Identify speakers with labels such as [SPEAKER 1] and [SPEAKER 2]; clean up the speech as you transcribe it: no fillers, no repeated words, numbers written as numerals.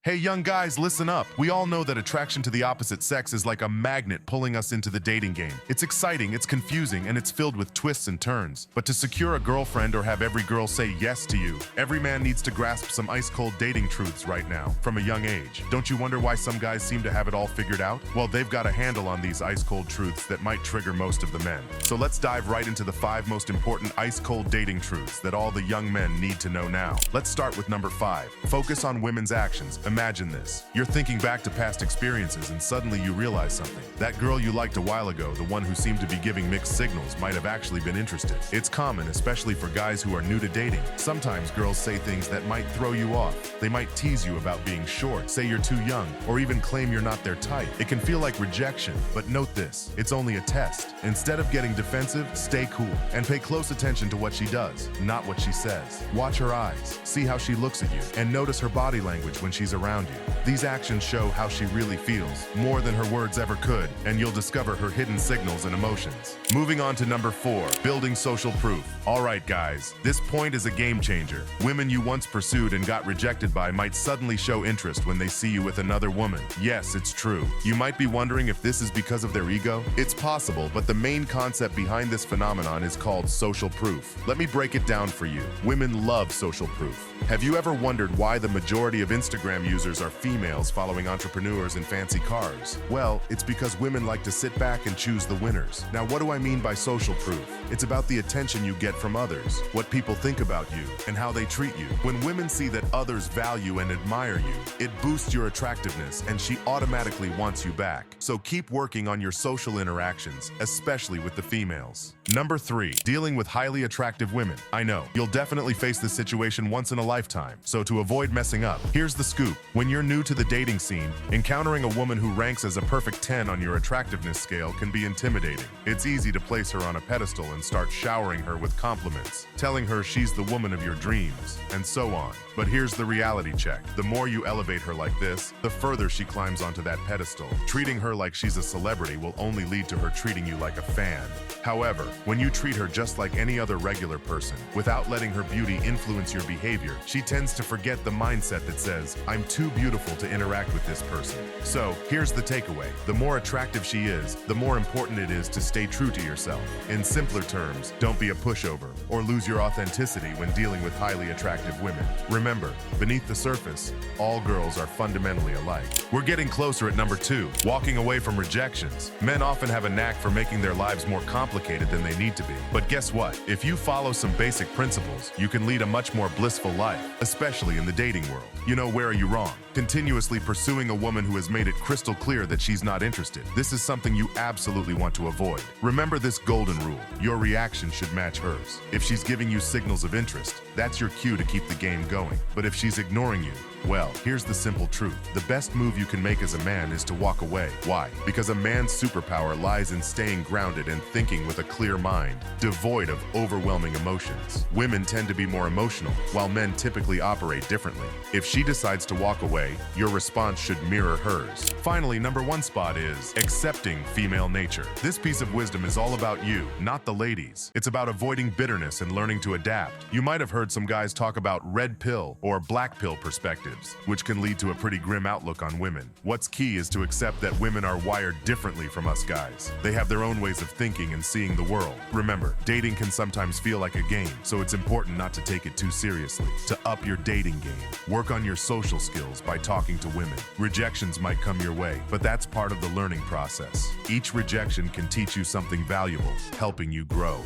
[SPEAKER 1] Hey young guys, listen up. We all know that attraction to the opposite sex is like a magnet pulling us into the dating game. It's exciting, it's confusing, and it's filled with twists and turns. But to secure a girlfriend or have every girl say yes to you, every man needs to grasp some ice-cold dating truths right now, from a young age. Don't you wonder why some guys seem to have it all figured out? Well, they've got a handle on these ice-cold truths that might trigger most of the men. So let's dive right into the 5 most important ice-cold dating truths that all the young men need to know now. Let's start with number 5. Focus on women's actions. Imagine this. You're thinking back to past experiences and suddenly you realize something. That girl you liked a while ago, the one who seemed to be giving mixed signals, might have actually been interested. It's common, especially for guys who are new to dating. Sometimes girls say things that might throw you off. They might tease you about being short, say you're too young, or even claim you're not their type. It can feel like rejection, but note this. It's only a test. Instead of getting defensive, stay cool and pay close attention to what she does, not what she says. Watch her eyes, see how she looks at you, and notice her body language when she's around you. These actions show how she really feels, more than her words ever could, and you'll discover her hidden signals and emotions. Moving on to number 4, building social proof. All right, guys, this point is a game changer. Women you once pursued and got rejected by might suddenly show interest when they see you with another woman. Yes, it's true. You might be wondering if this is because of their ego. It's possible, but the main concept behind this phenomenon is called social proof. Let me break it down for you. Women love social proof. Have you ever wondered why the majority of Instagram users are females following entrepreneurs in fancy cars? Well, it's because women like to sit back and choose the winners. Now, what do I mean by social proof? It's about the attention you get from others, what people think about you, and how they treat you. When women see that others value and admire you, it boosts your attractiveness and she automatically wants you back. So keep working on your social interactions, especially with the females. Number 3, dealing with highly attractive women. I know, you'll definitely face this situation once in a lifetime, so to avoid messing up, here's the scoop. When you're new to the dating scene, encountering a woman who ranks as a perfect 10 on your attractiveness scale can be intimidating. It's easy to place her on a pedestal and start showering her with compliments, telling her she's the woman of your dreams, and so on. But here's the reality check. The more you elevate her like this, the further she climbs onto that pedestal. Treating her like she's a celebrity will only lead to her treating you like a fan. However, when you treat her just like any other regular person, without letting her beauty influence your behavior, she tends to forget the mindset that says, I'm too beautiful to interact with this person. So, here's the takeaway. The more attractive she is, the more important it is to stay true to yourself. In simpler terms, don't be a pushover or lose your authenticity when dealing with highly attractive women. Remember, beneath the surface, all girls are fundamentally alike. We're getting closer at number 2, walking away from rejections. Men often have a knack for making their lives more complicated than they need to be. But guess what? If you follow some basic principles, you can lead a much more blissful life, especially in the dating world. You know, where are you wrong? Continuously pursuing a woman who has made it crystal clear that she's not interested. This is something you absolutely want to avoid. Remember this golden rule. Your reaction should match hers. If she's giving you signals of interest, that's your cue to keep the game going. But if she's ignoring you, well, here's the simple truth. The best move you can make as a man is to walk away. Why? Because a man's superpower lies in staying grounded and thinking with a clear mind, devoid of overwhelming emotions. Women tend to be more emotional, while men typically operate differently. If she decides to walk away, your response should mirror hers. Finally, number 1 spot is accepting female nature. This piece of wisdom is all about you, not the ladies. It's about avoiding bitterness and learning to adapt. You might have heard some guys talk about red pill or black pill perspectives, which can lead to a pretty grim outlook on women. What's key is to accept that women are wired differently from us guys. They have their own ways of thinking and seeing the world. Remember, dating can sometimes feel like a game, so it's important not to take it too seriously. To up your dating game, work on your social skills by talking to women. Rejections might come your way, but that's part of the learning process. Each rejection can teach you something valuable, helping you grow.